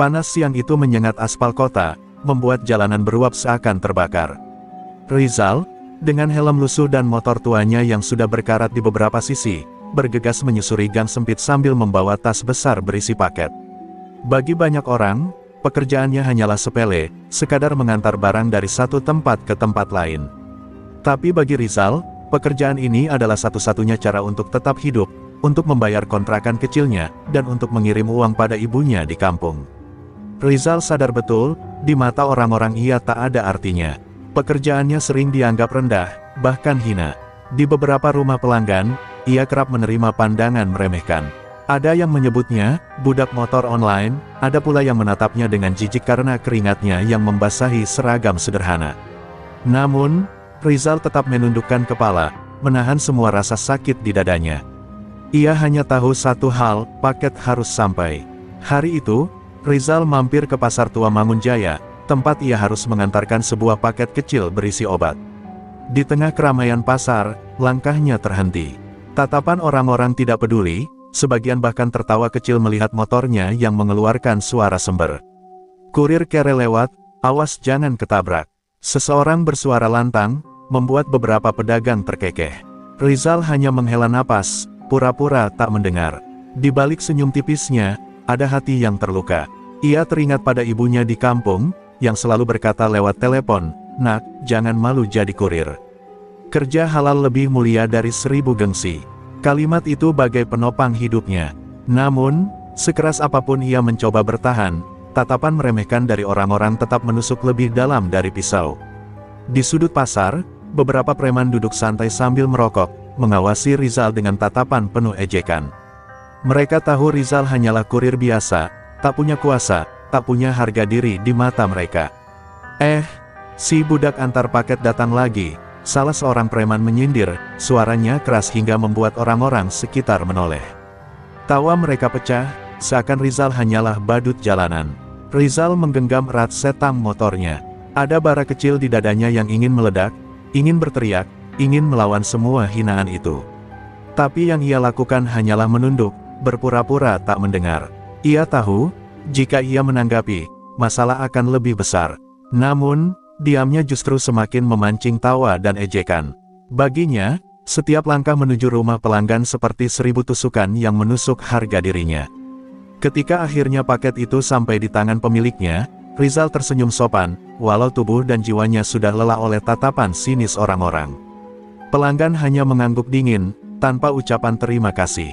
Panas siang itu menyengat aspal kota, membuat jalanan beruap seakan terbakar. Rizal, dengan helm lusuh dan motor tuanya yang sudah berkarat di beberapa sisi, bergegas menyusuri gang sempit sambil membawa tas besar berisi paket. Bagi banyak orang, pekerjaannya hanyalah sepele, sekadar mengantar barang dari satu tempat ke tempat lain. Tapi bagi Rizal, pekerjaan ini adalah satu-satunya cara untuk tetap hidup, untuk membayar kontrakan kecilnya, dan untuk mengirim uang pada ibunya di kampung. Rizal sadar betul, di mata orang-orang ia tak ada artinya. Pekerjaannya sering dianggap rendah, bahkan hina. Di beberapa rumah pelanggan, ia kerap menerima pandangan meremehkan. Ada yang menyebutnya, budak motor online, ada pula yang menatapnya dengan jijik karena keringatnya yang membasahi seragam sederhana. Namun, Rizal tetap menundukkan kepala, menahan semua rasa sakit di dadanya. Ia hanya tahu satu hal, paket harus sampai. Hari itu, Rizal mampir ke Pasar Tua Mangunjaya, tempat ia harus mengantarkan sebuah paket kecil berisi obat. Di tengah keramaian pasar, langkahnya terhenti. Tatapan orang-orang tidak peduli, sebagian bahkan tertawa kecil melihat motornya yang mengeluarkan suara sember. Kurir kere lewat, awas jangan ketabrak. Seseorang bersuara lantang, membuat beberapa pedagang terkekeh. Rizal hanya menghela napas, pura-pura tak mendengar. Di balik senyum tipisnya, ada hati yang terluka. Ia teringat pada ibunya di kampung, yang selalu berkata lewat telepon, "Nak, jangan malu jadi kurir. Kerja halal lebih mulia dari 1000 gengsi." Kalimat itu bagai penopang hidupnya. Namun, sekeras apapun ia mencoba bertahan, tatapan meremehkan dari orang-orang tetap menusuk lebih dalam dari pisau. Di sudut pasar, beberapa preman duduk santai sambil merokok, mengawasi Rizal dengan tatapan penuh ejekan. Mereka tahu Rizal hanyalah kurir biasa, tak punya kuasa, tak punya harga diri di mata mereka. Si budak antar paket datang lagi, salah seorang preman menyindir, suaranya keras hingga membuat orang-orang sekitar menoleh. Tawa mereka pecah, seakan Rizal hanyalah badut jalanan. Rizal menggenggam erat setang motornya. Ada bara kecil di dadanya yang ingin meledak, ingin berteriak, ingin melawan semua hinaan itu. Tapi yang ia lakukan hanyalah menunduk, berpura-pura tak mendengar. Ia tahu, jika ia menanggapi, masalah akan lebih besar. Namun, diamnya justru semakin memancing tawa dan ejekan. Baginya, setiap langkah menuju rumah pelanggan seperti 1000 tusukan yang menusuk harga dirinya. Ketika akhirnya paket itu sampai di tangan pemiliknya, Rizal tersenyum sopan, walau tubuh dan jiwanya sudah lelah oleh tatapan sinis orang-orang. Pelanggan hanya mengangguk dingin, tanpa ucapan terima kasih.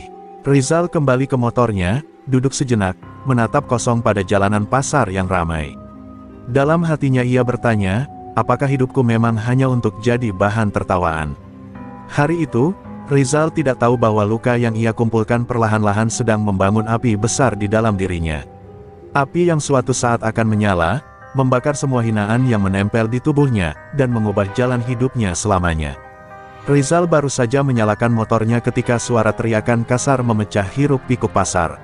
Rizal kembali ke motornya, duduk sejenak, menatap kosong pada jalanan pasar yang ramai. Dalam hatinya ia bertanya, apakah hidupku memang hanya untuk jadi bahan tertawaan? Hari itu, Rizal tidak tahu bahwa luka yang ia kumpulkan perlahan-lahan sedang membangun api besar di dalam dirinya. Api yang suatu saat akan menyala, membakar semua hinaan yang menempel di tubuhnya, dan mengubah jalan hidupnya selamanya. Rizal baru saja menyalakan motornya ketika suara teriakan kasar memecah hiruk-pikuk pasar.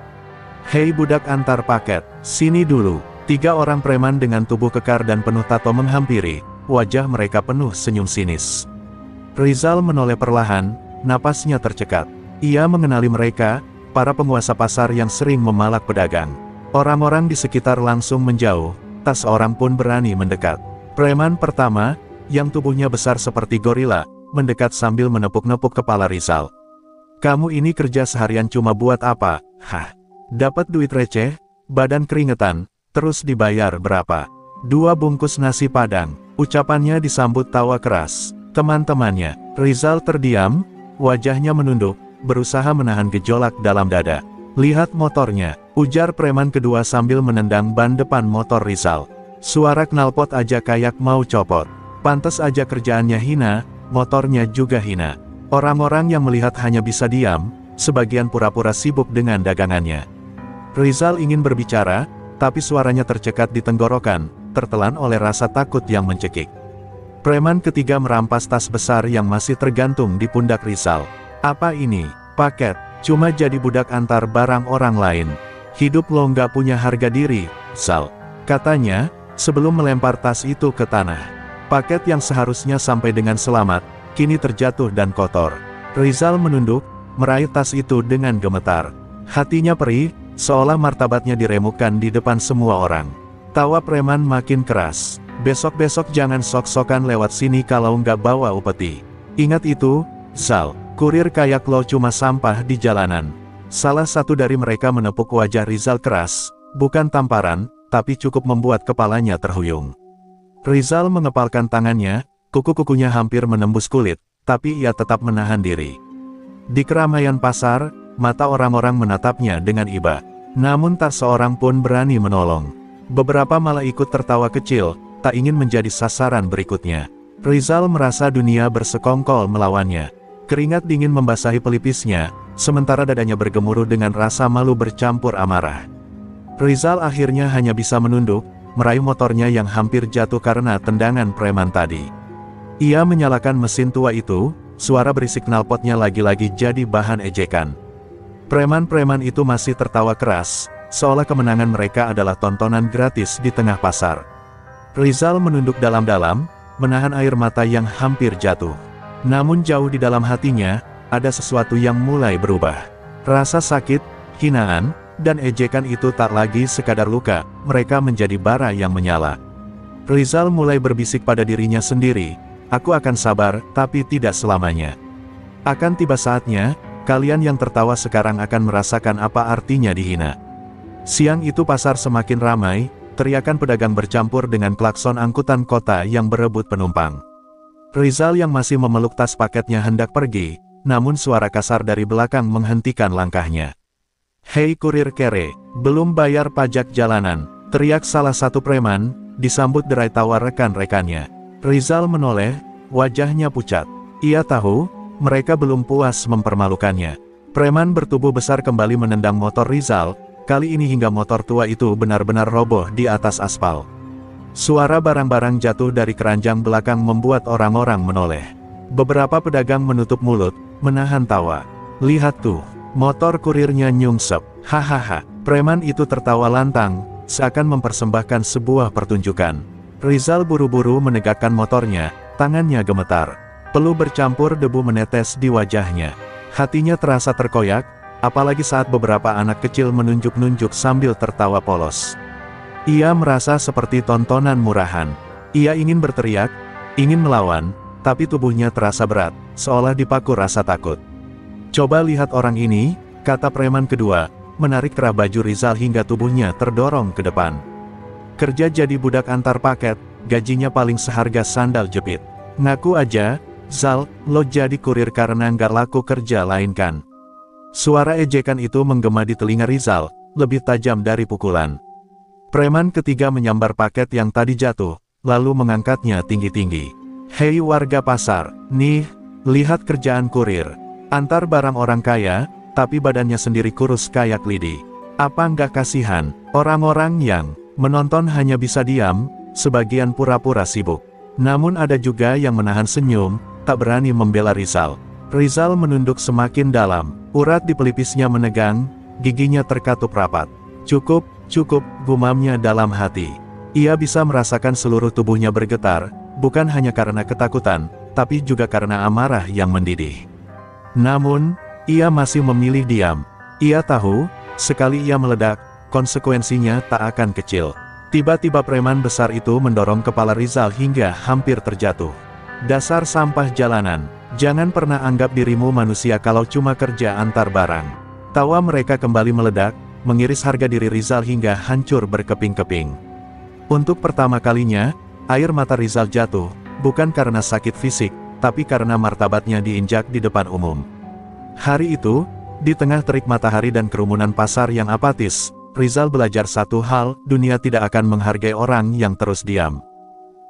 "Hei budak antar paket, sini dulu." 3 orang preman dengan tubuh kekar dan penuh tato menghampiri, wajah mereka penuh senyum sinis. Rizal menoleh perlahan, napasnya tercekat. Ia mengenali mereka, para penguasa pasar yang sering memalak pedagang. Orang-orang di sekitar langsung menjauh, tak seorang pun berani mendekat. Preman pertama, yang tubuhnya besar seperti gorila, mendekat sambil menepuk-nepuk kepala Rizal. "Kamu ini kerja seharian cuma buat apa? Hah? Dapat duit receh, badan keringetan, terus dibayar berapa? 2 bungkus nasi padang." Ucapannya disambut tawa keras. Teman-temannya, Rizal terdiam, wajahnya menunduk, berusaha menahan gejolak dalam dada. "Lihat motornya," ujar preman kedua sambil menendang ban depan motor Rizal. Suara knalpot aja kayak mau copot. Pantes aja kerjaannya hina, motornya juga hina. Orang-orang yang melihat hanya bisa diam, sebagian pura-pura sibuk dengan dagangannya. Rizal ingin berbicara, tapi suaranya tercekat di tenggorokan, tertelan oleh rasa takut yang mencekik. Preman ketiga merampas tas besar yang masih tergantung di pundak Rizal. "Apa ini? Paket? Cuma jadi budak antar barang orang lain. Hidup lo nggak punya harga diri, Rizal," katanya, sebelum melempar tas itu ke tanah. Paket yang seharusnya sampai dengan selamat, kini terjatuh dan kotor. Rizal menunduk, meraih tas itu dengan gemetar. Hatinya perih, seolah martabatnya diremukkan di depan semua orang. Tawa preman makin keras. Besok-besok jangan sok-sokan lewat sini kalau nggak bawa upeti. Ingat itu, Zal, kurir kayak lo cuma sampah di jalanan. Salah satu dari mereka menepuk wajah Rizal keras, bukan tamparan, tapi cukup membuat kepalanya terhuyung. Rizal mengepalkan tangannya, kuku-kukunya hampir menembus kulit, tapi ia tetap menahan diri. Di keramaian pasar, mata orang-orang menatapnya dengan iba. Namun tak seorang pun berani menolong. Beberapa malah ikut tertawa kecil, tak ingin menjadi sasaran berikutnya. Rizal merasa dunia bersekongkol melawannya. Keringat dingin membasahi pelipisnya, sementara dadanya bergemuruh dengan rasa malu bercampur amarah. Rizal akhirnya hanya bisa menunduk, meraih motornya yang hampir jatuh karena tendangan preman tadi. Ia menyalakan mesin tua itu, suara berisik knalpotnya lagi-lagi jadi bahan ejekan. Preman-preman itu masih tertawa keras, seolah kemenangan mereka adalah tontonan gratis di tengah pasar. Rizal menunduk dalam-dalam, menahan air mata yang hampir jatuh. Namun jauh di dalam hatinya, ada sesuatu yang mulai berubah. Rasa sakit, hinaan, dan ejekan itu tak lagi sekadar luka, mereka menjadi bara yang menyala. Rizal mulai berbisik pada dirinya sendiri, aku akan sabar, tapi tidak selamanya. Akan tiba saatnya, kalian yang tertawa sekarang akan merasakan apa artinya dihina. Siang itu pasar semakin ramai, teriakan pedagang bercampur dengan klakson angkutan kota yang berebut penumpang. Rizal yang masih memeluk tas paketnya hendak pergi, namun suara kasar dari belakang menghentikan langkahnya. "Hei kurir kere, belum bayar pajak jalanan," teriak salah satu preman, disambut derai tawa rekan-rekannya. Rizal menoleh, wajahnya pucat. Ia tahu, mereka belum puas mempermalukannya. Preman bertubuh besar kembali menendang motor Rizal, kali ini hingga motor tua itu benar-benar roboh di atas aspal. Suara barang-barang jatuh dari keranjang belakang membuat orang-orang menoleh. Beberapa pedagang menutup mulut, menahan tawa. "Lihat tuh, motor kurirnya nyungsep, hahaha." Preman itu tertawa lantang, seakan mempersembahkan sebuah pertunjukan. Rizal buru-buru menegakkan motornya, tangannya gemetar. Peluh bercampur debu menetes di wajahnya. Hatinya terasa terkoyak, apalagi saat beberapa anak kecil menunjuk-nunjuk sambil tertawa polos. Ia merasa seperti tontonan murahan. Ia ingin berteriak, ingin melawan, tapi tubuhnya terasa berat, seolah dipaku rasa takut. "Coba lihat orang ini," kata preman kedua, menarik kerah baju Rizal hingga tubuhnya terdorong ke depan. "Kerja jadi budak antar paket, gajinya paling seharga sandal jepit. Ngaku aja, Zal, lo jadi kurir karena nggak laku kerja lain kan?" Suara ejekan itu menggema di telinga Rizal, lebih tajam dari pukulan. Preman ketiga menyambar paket yang tadi jatuh, lalu mengangkatnya tinggi-tinggi. "Hei warga pasar, nih, lihat kerjaan kurir. Antar barang orang kaya, tapi badannya sendiri kurus kayak lidi. Apa nggak kasihan, orang-orang yang menonton hanya bisa diam, sebagian pura-pura sibuk. Namun ada juga yang menahan senyum, tak berani membela Rizal." Rizal menunduk semakin dalam, urat di pelipisnya menegang, giginya terkatup rapat. "Cukup, cukup," gumamnya dalam hati. Ia bisa merasakan seluruh tubuhnya bergetar, bukan hanya karena ketakutan, tapi juga karena amarah yang mendidih. Namun, ia masih memilih diam. Ia tahu, sekali ia meledak, konsekuensinya tak akan kecil. Tiba-tiba preman besar itu mendorong kepala Rizal hingga hampir terjatuh. "Dasar sampah jalanan, jangan pernah anggap dirimu manusia kalau cuma kerja antar barang." Tawa mereka kembali meledak, mengiris harga diri Rizal hingga hancur berkeping-keping. Untuk pertama kalinya, air mata Rizal jatuh, bukan karena sakit fisik, tapi karena martabatnya diinjak di depan umum. Hari itu, di tengah terik matahari dan kerumunan pasar yang apatis, Rizal belajar satu hal, dunia tidak akan menghargai orang yang terus diam.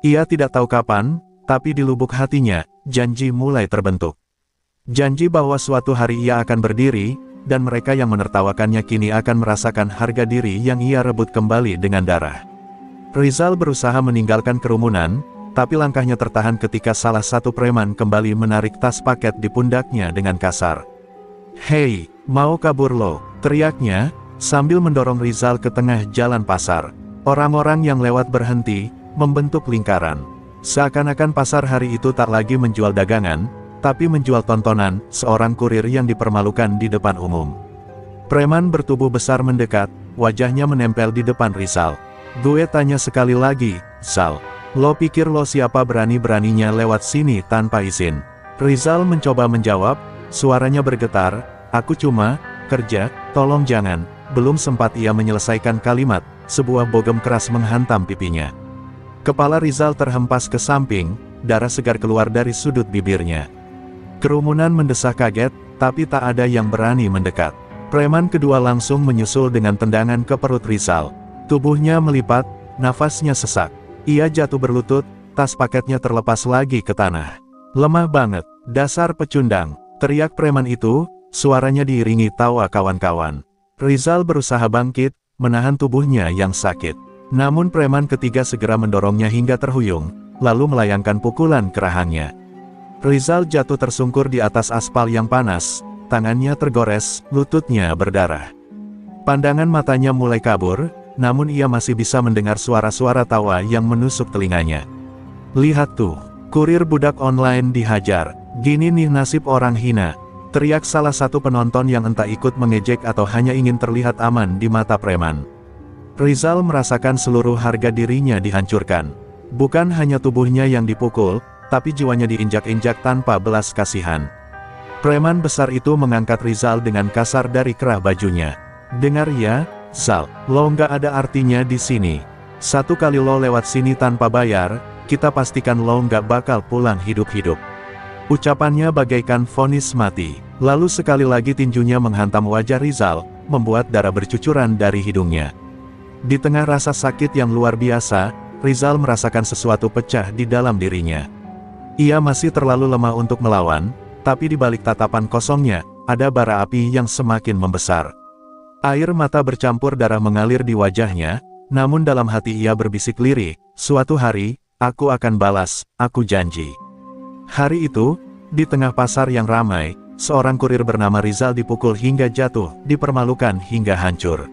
Ia tidak tahu kapan, tapi di lubuk hatinya, janji mulai terbentuk. Janji bahwa suatu hari ia akan berdiri, dan mereka yang menertawakannya kini akan merasakan harga diri yang ia rebut kembali dengan darah. Rizal berusaha meninggalkan kerumunan, tapi langkahnya tertahan ketika salah satu preman kembali menarik tas paket di pundaknya dengan kasar. "Hei, mau kabur lo?" teriaknya, sambil mendorong Rizal ke tengah jalan pasar. Orang-orang yang lewat berhenti, membentuk lingkaran. Seakan-akan pasar hari itu tak lagi menjual dagangan, tapi menjual tontonan, seorang kurir yang dipermalukan di depan umum. Preman bertubuh besar mendekat, wajahnya menempel di depan Rizal. "Gue tanya sekali lagi, Sal. Lo pikir lo siapa berani-beraninya lewat sini tanpa izin?" Rizal mencoba menjawab, suaranya bergetar, "Aku cuma kerja, tolong jangan." Belum sempat ia menyelesaikan kalimat, sebuah bogem keras menghantam pipinya. Kepala Rizal terhempas ke samping, darah segar keluar dari sudut bibirnya. Kerumunan mendesah kaget, tapi tak ada yang berani mendekat. Preman kedua langsung menyusul dengan tendangan ke perut Rizal. Tubuhnya melipat, nafasnya sesak. Ia jatuh berlutut, tas paketnya terlepas lagi ke tanah. "Lemah banget, dasar pecundang," teriak preman itu, suaranya diiringi tawa kawan-kawan. Rizal berusaha bangkit, menahan tubuhnya yang sakit. Namun preman ketiga segera mendorongnya hingga terhuyung, lalu melayangkan pukulan ke rahangnya. Rizal jatuh tersungkur di atas aspal yang panas, tangannya tergores, lututnya berdarah. Pandangan matanya mulai kabur, namun ia masih bisa mendengar suara-suara tawa yang menusuk telinganya. "Lihat tuh, kurir budak online dihajar, gini nih nasib orang hina," teriak salah satu penonton yang entah ikut mengejek atau hanya ingin terlihat aman di mata preman. Rizal merasakan seluruh harga dirinya dihancurkan. Bukan hanya tubuhnya yang dipukul, tapi jiwanya diinjak-injak tanpa belas kasihan. Preman besar itu mengangkat Rizal dengan kasar dari kerah bajunya. "Dengar ya, Sal, lo nggak ada artinya di sini. Satu kali lo lewat sini tanpa bayar, kita pastikan lo nggak bakal pulang hidup-hidup." Ucapannya bagaikan vonis mati. Lalu sekali lagi tinjunya menghantam wajah Rizal, membuat darah bercucuran dari hidungnya. Di tengah rasa sakit yang luar biasa, Rizal merasakan sesuatu pecah di dalam dirinya. Ia masih terlalu lemah untuk melawan, tapi di balik tatapan kosongnya, ada bara api yang semakin membesar. Air mata bercampur darah mengalir di wajahnya, namun dalam hati ia berbisik lirih, "Suatu hari, aku akan balas, aku janji." Hari itu, di tengah pasar yang ramai, seorang kurir bernama Rizal dipukul hingga jatuh, dipermalukan hingga hancur.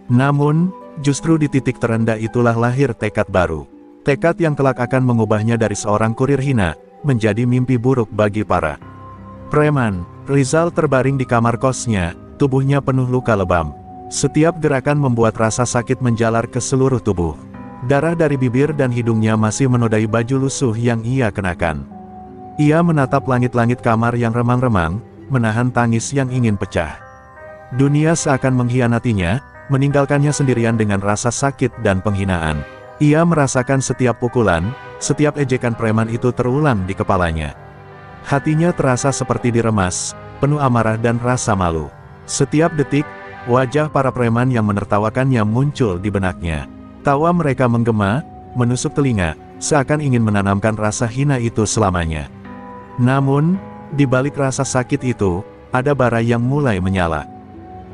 Namun, justru di titik terendah itulah lahir tekad baru. Tekad yang kelak akan mengubahnya dari seorang kurir hina, menjadi mimpi buruk bagi para preman. Rizal terbaring di kamar kosnya, tubuhnya penuh luka lebam. Setiap gerakan membuat rasa sakit menjalar ke seluruh tubuh. Darah dari bibir dan hidungnya masih menodai baju lusuh yang ia kenakan. Ia menatap langit-langit kamar yang remang-remang, menahan tangis yang ingin pecah. Dunia seakan mengkhianatinya, meninggalkannya sendirian dengan rasa sakit dan penghinaan. Ia merasakan setiap pukulan, setiap ejekan preman itu terulang di kepalanya. Hatinya terasa seperti diremas, penuh amarah dan rasa malu. Setiap detik, wajah para preman yang menertawakannya muncul di benaknya. Tawa mereka menggema, menusuk telinga, seakan ingin menanamkan rasa hina itu selamanya. Namun, di balik rasa sakit itu, ada bara yang mulai menyala.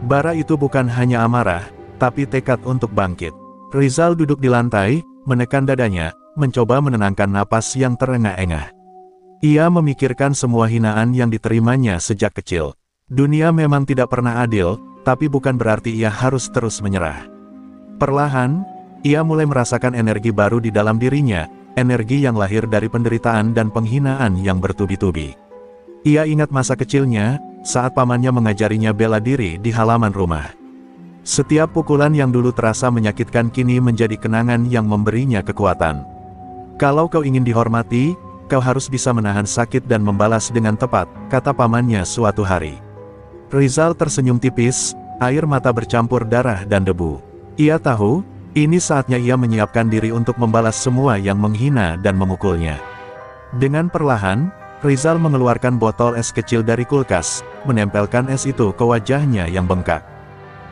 Bara itu bukan hanya amarah, tapi tekad untuk bangkit. Rizal duduk di lantai, menekan dadanya, mencoba menenangkan napas yang terengah-engah. Ia memikirkan semua hinaan yang diterimanya sejak kecil. Dunia memang tidak pernah adil, tapi bukan berarti ia harus terus menyerah. Perlahan, ia mulai merasakan energi baru di dalam dirinya, energi yang lahir dari penderitaan dan penghinaan yang bertubi-tubi. Ia ingat masa kecilnya, saat pamannya mengajarinya bela diri di halaman rumah. Setiap pukulan yang dulu terasa menyakitkan kini menjadi kenangan yang memberinya kekuatan. "Kalau kau ingin dihormati, kau harus bisa menahan sakit dan membalas dengan tepat," kata pamannya suatu hari. Rizal tersenyum tipis, air mata bercampur darah dan debu. Ia tahu, ini saatnya ia menyiapkan diri untuk membalas semua yang menghina dan memukulnya. Dengan perlahan, Rizal mengeluarkan botol es kecil dari kulkas, menempelkan es itu ke wajahnya yang bengkak.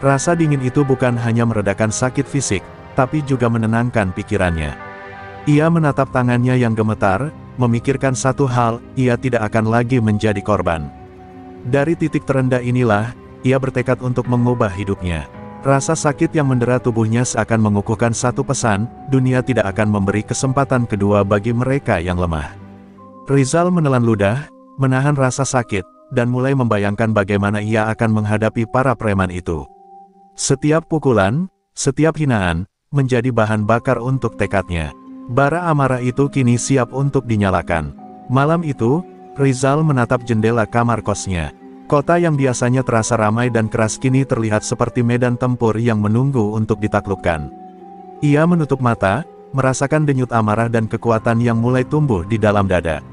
Rasa dingin itu bukan hanya meredakan sakit fisik, tapi juga menenangkan pikirannya. Ia menatap tangannya yang gemetar, memikirkan satu hal, ia tidak akan lagi menjadi korban. Dari titik terendah inilah, ia bertekad untuk mengubah hidupnya. Rasa sakit yang mendera tubuhnya seakan mengukuhkan satu pesan, dunia tidak akan memberi kesempatan kedua bagi mereka yang lemah. Rizal menelan ludah, menahan rasa sakit, dan mulai membayangkan bagaimana ia akan menghadapi para preman itu. Setiap pukulan, setiap hinaan, menjadi bahan bakar untuk tekadnya. Bara amarah itu kini siap untuk dinyalakan. Malam itu, Rizal menatap jendela kamar kosnya. Kota yang biasanya terasa ramai dan keras kini terlihat seperti medan tempur yang menunggu untuk ditaklukkan. Ia menutup mata, merasakan denyut amarah dan kekuatan yang mulai tumbuh di dalam dada.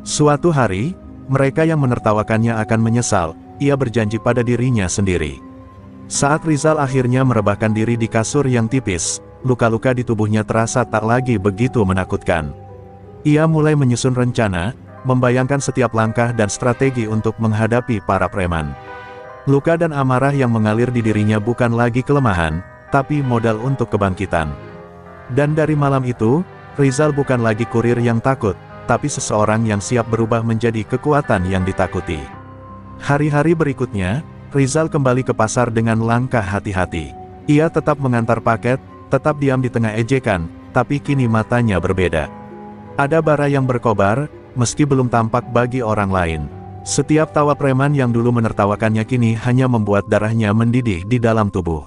Suatu hari, mereka yang menertawakannya akan menyesal, ia berjanji pada dirinya sendiri. Saat Rizal akhirnya merebahkan diri di kasur yang tipis, luka-luka di tubuhnya terasa tak lagi begitu menakutkan. Ia mulai menyusun rencana, membayangkan setiap langkah dan strategi untuk menghadapi para preman. Luka dan amarah yang mengalir di dirinya bukan lagi kelemahan, tapi modal untuk kebangkitan. Dan dari malam itu, Rizal bukan lagi kurir yang takut, tapi seseorang yang siap berubah menjadi kekuatan yang ditakuti. Hari-hari berikutnya, Rizal kembali ke pasar dengan langkah hati-hati. Ia tetap mengantar paket, tetap diam di tengah ejekan, tapi kini matanya berbeda. Ada bara yang berkobar, meski belum tampak bagi orang lain. Setiap tawa preman yang dulu menertawakannya kini hanya membuat darahnya mendidih di dalam tubuh.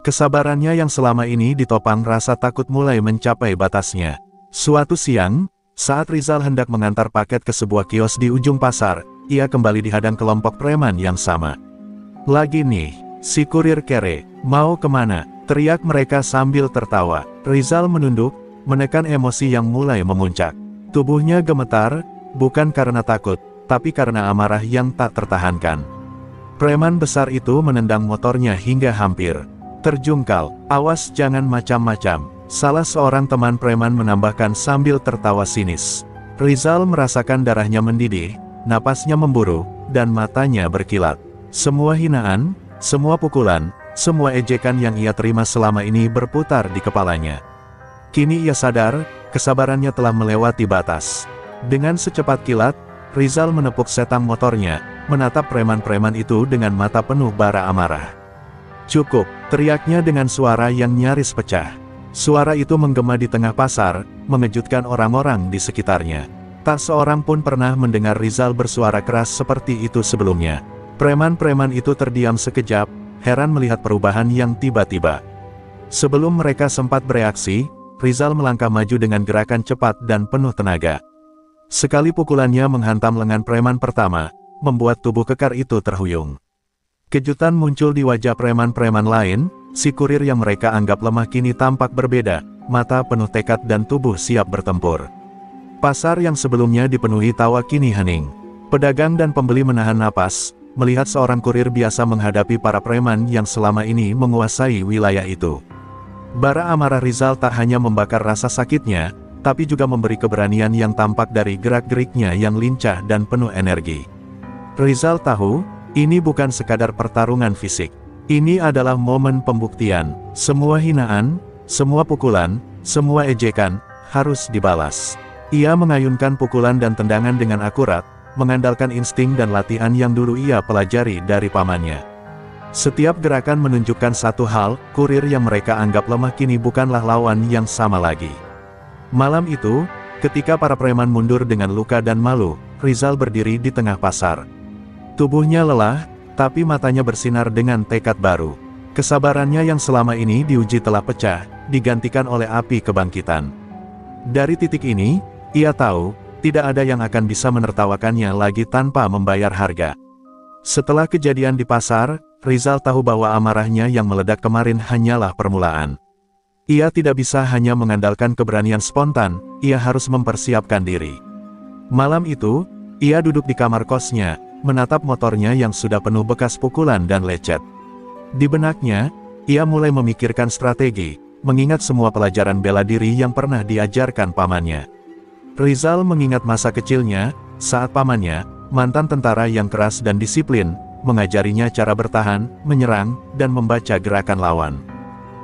Kesabarannya yang selama ini ditopang rasa takut mulai mencapai batasnya. Suatu siang, saat Rizal hendak mengantar paket ke sebuah kios di ujung pasar, ia kembali dihadang kelompok preman yang sama. "Lagi nih, si kurir kere, mau kemana?" teriak mereka sambil tertawa. Rizal menunduk, menekan emosi yang mulai memuncak. Tubuhnya gemetar, bukan karena takut, tapi karena amarah yang tak tertahankan. Preman besar itu menendang motornya hingga hampir terjungkal. "Awas jangan macam-macam," salah seorang teman preman menambahkan sambil tertawa sinis. Rizal merasakan darahnya mendidih, napasnya memburu, dan matanya berkilat. Semua hinaan, semua pukulan, semua ejekan yang ia terima selama ini berputar di kepalanya. Kini ia sadar, kesabarannya telah melewati batas. Dengan secepat kilat, Rizal menepuk setang motornya, menatap preman-preman itu dengan mata penuh bara amarah. "Cukup," teriaknya dengan suara yang nyaris pecah. Suara itu menggema di tengah pasar, mengejutkan orang-orang di sekitarnya. Tak seorang pun pernah mendengar Rizal bersuara keras seperti itu sebelumnya. Preman-preman itu terdiam sekejap, heran melihat perubahan yang tiba-tiba. Sebelum mereka sempat bereaksi, Rizal melangkah maju dengan gerakan cepat dan penuh tenaga. Sekali pukulannya menghantam lengan preman pertama, membuat tubuh kekar itu terhuyung. Kejutan muncul di wajah preman-preman lain, si kurir yang mereka anggap lemah kini tampak berbeda, mata penuh tekad dan tubuh siap bertempur. Pasar yang sebelumnya dipenuhi tawa kini hening. Pedagang dan pembeli menahan napas, melihat seorang kurir biasa menghadapi para preman yang selama ini menguasai wilayah itu. Bara amarah Rizal tak hanya membakar rasa sakitnya, tapi juga memberi keberanian yang tampak dari gerak-geriknya yang lincah dan penuh energi. Rizal tahu, ini bukan sekadar pertarungan fisik. Ini adalah momen pembuktian. Semua hinaan, semua pukulan, semua ejekan, harus dibalas. Ia mengayunkan pukulan dan tendangan dengan akurat, mengandalkan insting dan latihan yang dulu ia pelajari dari pamannya. Setiap gerakan menunjukkan satu hal, kurir yang mereka anggap lemah kini bukanlah lawan yang sama lagi. Malam itu, ketika para preman mundur dengan luka dan malu, Rizal berdiri di tengah pasar. Tubuhnya lelah, tapi matanya bersinar dengan tekad baru. Kesabarannya yang selama ini diuji telah pecah, digantikan oleh api kebangkitan. Dari titik ini, ia tahu, tidak ada yang akan bisa menertawakannya lagi tanpa membayar harga. Setelah kejadian di pasar, Rizal tahu bahwa amarahnya yang meledak kemarin hanyalah permulaan. Ia tidak bisa hanya mengandalkan keberanian spontan, ia harus mempersiapkan diri. Malam itu, ia duduk di kamar kosnya, menatap motornya yang sudah penuh bekas pukulan dan lecet. Di benaknya, ia mulai memikirkan strategi, mengingat semua pelajaran bela diri yang pernah diajarkan pamannya. Rizal mengingat masa kecilnya, saat pamannya, mantan tentara yang keras dan disiplin, mengajarinya cara bertahan, menyerang, dan membaca gerakan lawan.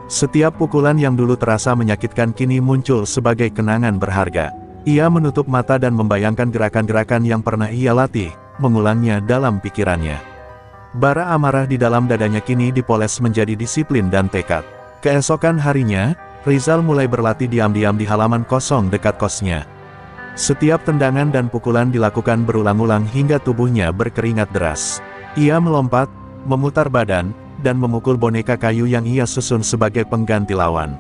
Setiap pukulan yang dulu terasa menyakitkan kini muncul sebagai kenangan berharga. Ia menutup mata dan membayangkan gerakan-gerakan yang pernah ia latih, mengulangnya dalam pikirannya. Bara amarah di dalam dadanya kini dipoles menjadi disiplin dan tekad. Keesokan harinya, Rizal mulai berlatih diam-diam di halaman kosong dekat kosnya. Setiap tendangan dan pukulan dilakukan berulang-ulang hingga tubuhnya berkeringat deras. Ia melompat, memutar badan, dan memukul boneka kayu yang ia susun sebagai pengganti lawan.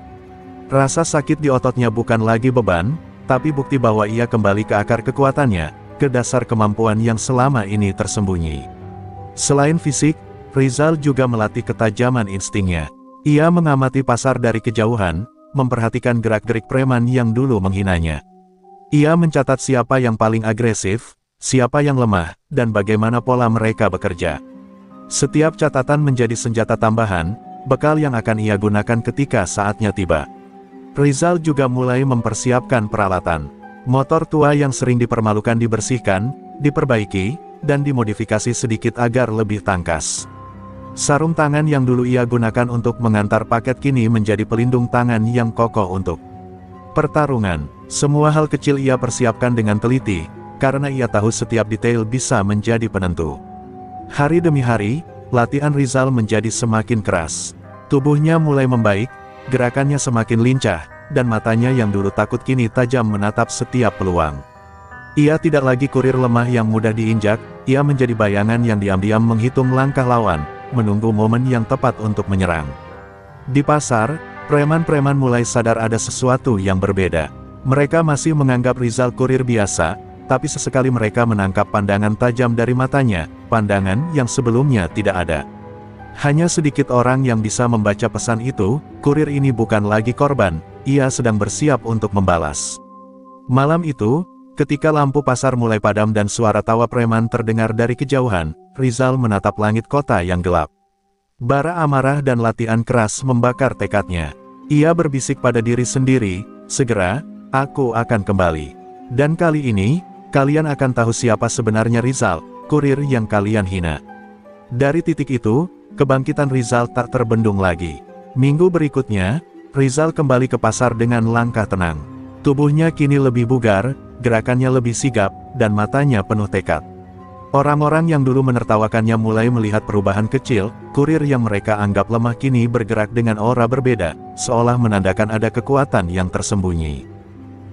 Rasa sakit di ototnya bukan lagi beban, tapi bukti bahwa ia kembali ke akar kekuatannya, ke dasar kemampuan yang selama ini tersembunyi. Selain fisik, Rizal juga melatih ketajaman instingnya. Ia mengamati pasar dari kejauhan, memperhatikan gerak-gerik preman yang dulu menghinanya. Ia mencatat siapa yang paling agresif, siapa yang lemah, dan bagaimana pola mereka bekerja. Setiap catatan menjadi senjata tambahan, bekal yang akan ia gunakan ketika saatnya tiba. Rizal juga mulai mempersiapkan peralatan. Motor tua yang sering dipermalukan dibersihkan, diperbaiki, dan dimodifikasi sedikit agar lebih tangkas. Sarung tangan yang dulu ia gunakan untuk mengantar paket kini menjadi pelindung tangan yang kokoh untuk pertarungan. Semua hal kecil ia persiapkan dengan teliti, karena ia tahu setiap detail bisa menjadi penentu. Hari demi hari, latihan Rizal menjadi semakin keras. Tubuhnya mulai membaik, gerakannya semakin lincah, dan matanya yang dulu takut kini tajam menatap setiap peluang. Ia tidak lagi kurir lemah yang mudah diinjak, ia menjadi bayangan yang diam-diam menghitung langkah lawan, menunggu momen yang tepat untuk menyerang. Di pasar, preman-preman mulai sadar ada sesuatu yang berbeda. Mereka masih menganggap Rizal kurir biasa, tapi sesekali mereka menangkap pandangan tajam dari matanya, pandangan yang sebelumnya tidak ada. Hanya sedikit orang yang bisa membaca pesan itu, kurir ini bukan lagi korban, ia sedang bersiap untuk membalas. Malam itu, ketika lampu pasar mulai padam dan suara tawa preman terdengar dari kejauhan, Rizal menatap langit kota yang gelap. Bara amarah dan latihan keras membakar tekadnya. Ia berbisik pada diri sendiri, segera, aku akan kembali. Dan kali ini, kalian akan tahu siapa sebenarnya Rizal, kurir yang kalian hina. Dari titik itu, kebangkitan Rizal tak terbendung lagi. Minggu berikutnya, Rizal kembali ke pasar dengan langkah tenang. Tubuhnya kini lebih bugar, gerakannya lebih sigap, dan matanya penuh tekad. Orang-orang yang dulu menertawakannya mulai melihat perubahan kecil, kurir yang mereka anggap lemah kini bergerak dengan aura berbeda, seolah menandakan ada kekuatan yang tersembunyi.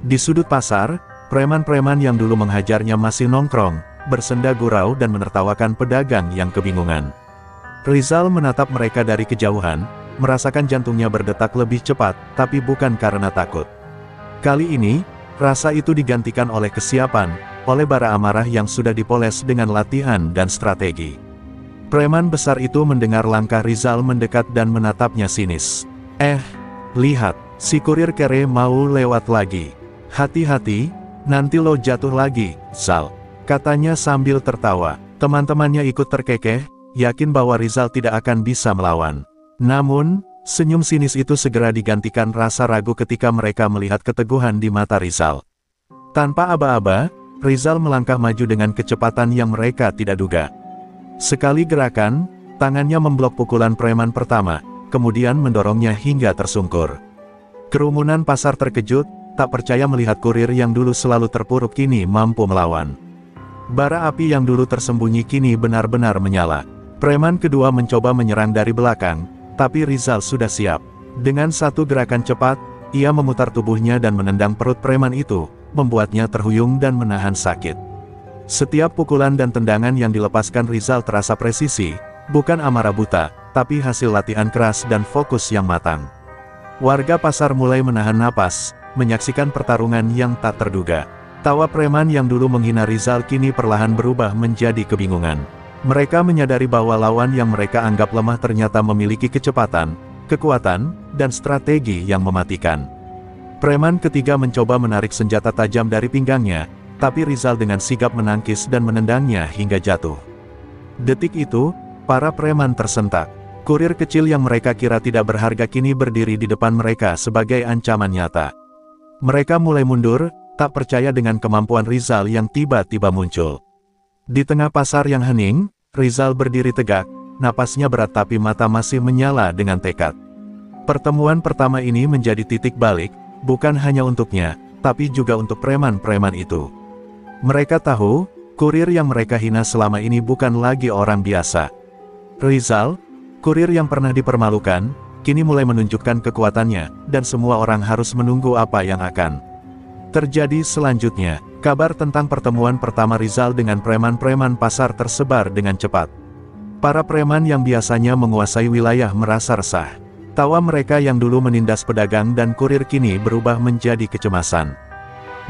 Di sudut pasar, preman-preman yang dulu menghajarnya masih nongkrong, bersenda gurau dan menertawakan pedagang yang kebingungan. Rizal menatap mereka dari kejauhan, merasakan jantungnya berdetak lebih cepat, tapi bukan karena takut. Kali ini, rasa itu digantikan oleh kesiapan, oleh bara amarah yang sudah dipoles dengan latihan dan strategi. Preman besar itu mendengar langkah Rizal mendekat dan menatapnya sinis. Lihat, si kurir kere mau lewat lagi. Hati-hati, nanti lo jatuh lagi, Zal, katanya sambil tertawa. Teman-temannya ikut terkekeh, yakin bahwa Rizal tidak akan bisa melawan. Namun, senyum sinis itu segera digantikan rasa ragu ketika mereka melihat keteguhan di mata Rizal. Tanpa aba-aba, Rizal melangkah maju dengan kecepatan yang mereka tidak duga. Sekali gerakan, tangannya memblok pukulan preman pertama, kemudian mendorongnya hingga tersungkur. Kerumunan pasar terkejut, tak percaya melihat kurir yang dulu selalu terpuruk kini mampu melawan. Bara api yang dulu tersembunyi kini benar-benar menyala. Preman kedua mencoba menyerang dari belakang, tapi Rizal sudah siap. Dengan satu gerakan cepat, ia memutar tubuhnya dan menendang perut preman itu, membuatnya terhuyung dan menahan sakit. Setiap pukulan dan tendangan yang dilepaskan Rizal terasa presisi, bukan amarah buta, tapi hasil latihan keras dan fokus yang matang. Warga pasar mulai menahan napas, menyaksikan pertarungan yang tak terduga. Tawa preman yang dulu menghina Rizal kini perlahan berubah menjadi kebingungan. Mereka menyadari bahwa lawan yang mereka anggap lemah ternyata memiliki kecepatan, kekuatan, dan strategi yang mematikan. Preman ketiga mencoba menarik senjata tajam dari pinggangnya, tapi Rizal dengan sigap menangkis dan menendangnya hingga jatuh. Detik itu, para preman tersentak. Kurir kecil yang mereka kira tidak berharga kini berdiri di depan mereka sebagai ancaman nyata. Mereka mulai mundur, tak percaya dengan kemampuan Rizal yang tiba-tiba muncul. Di tengah pasar yang hening, Rizal berdiri tegak, napasnya berat tapi mata masih menyala dengan tekad. Pertemuan pertama ini menjadi titik balik, bukan hanya untuknya, tapi juga untuk preman-preman itu. Mereka tahu, kurir yang mereka hina selama ini bukan lagi orang biasa. Rizal, kurir yang pernah dipermalukan, kini mulai menunjukkan kekuatannya, dan semua orang harus menunggu apa yang akan terjadi selanjutnya. Kabar tentang pertemuan pertama Rizal dengan preman-preman pasar tersebar dengan cepat. Para preman yang biasanya menguasai wilayah merasa resah. Tawa mereka yang dulu menindas pedagang dan kurir kini berubah menjadi kecemasan.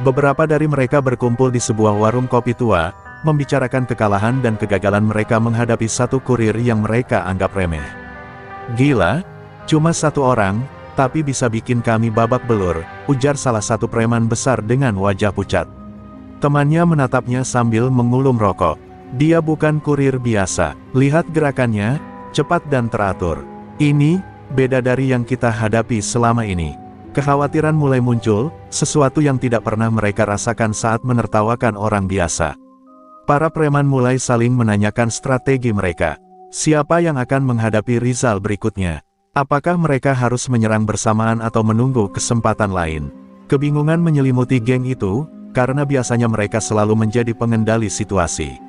Beberapa dari mereka berkumpul di sebuah warung kopi tua, membicarakan kekalahan dan kegagalan mereka menghadapi satu kurir yang mereka anggap remeh. "Gila, cuma satu orang, tapi bisa bikin kami babak belur," ujar salah satu preman besar dengan wajah pucat. Temannya menatapnya sambil mengulum rokok. "Dia bukan kurir biasa, lihat gerakannya, cepat dan teratur. Ini, beda dari yang kita hadapi selama ini." Kekhawatiran mulai muncul, sesuatu yang tidak pernah mereka rasakan saat menertawakan orang biasa. Para preman mulai saling menanyakan strategi mereka. Siapa yang akan menghadapi Rizal berikutnya? Apakah mereka harus menyerang bersamaan atau menunggu kesempatan lain? Kebingungan menyelimuti geng itu, karena biasanya mereka selalu menjadi pengendali situasi.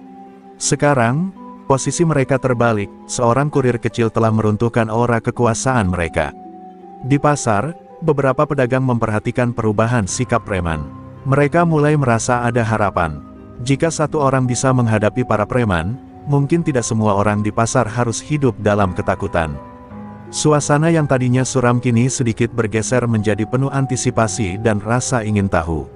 Sekarang, posisi mereka terbalik, seorang kurir kecil telah meruntuhkan aura kekuasaan mereka. Di pasar, beberapa pedagang memperhatikan perubahan sikap preman. Mereka mulai merasa ada harapan. Jika satu orang bisa menghadapi para preman, mungkin tidak semua orang di pasar harus hidup dalam ketakutan. Suasana yang tadinya suram kini sedikit bergeser menjadi penuh antisipasi dan rasa ingin tahu.